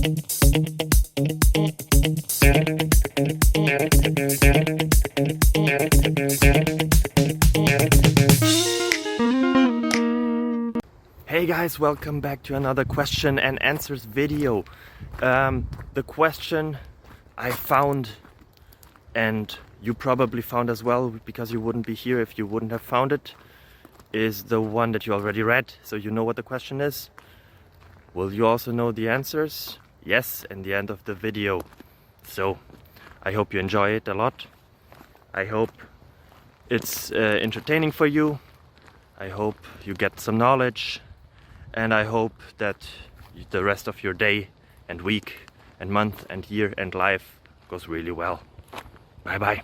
Hey guys, welcome back to another question and answers video. The question I found, and you probably found as well because you wouldn't be here if you wouldn't have found it, is the one that you already read, so you know what the question is. Will you also know the answers? Yes, in the end of the video. So I hope you enjoy it a lot. I hope it's entertaining for you. I hope you get some knowledge. And I hope that the rest of your day and week and month and year and life goes really well. Bye bye.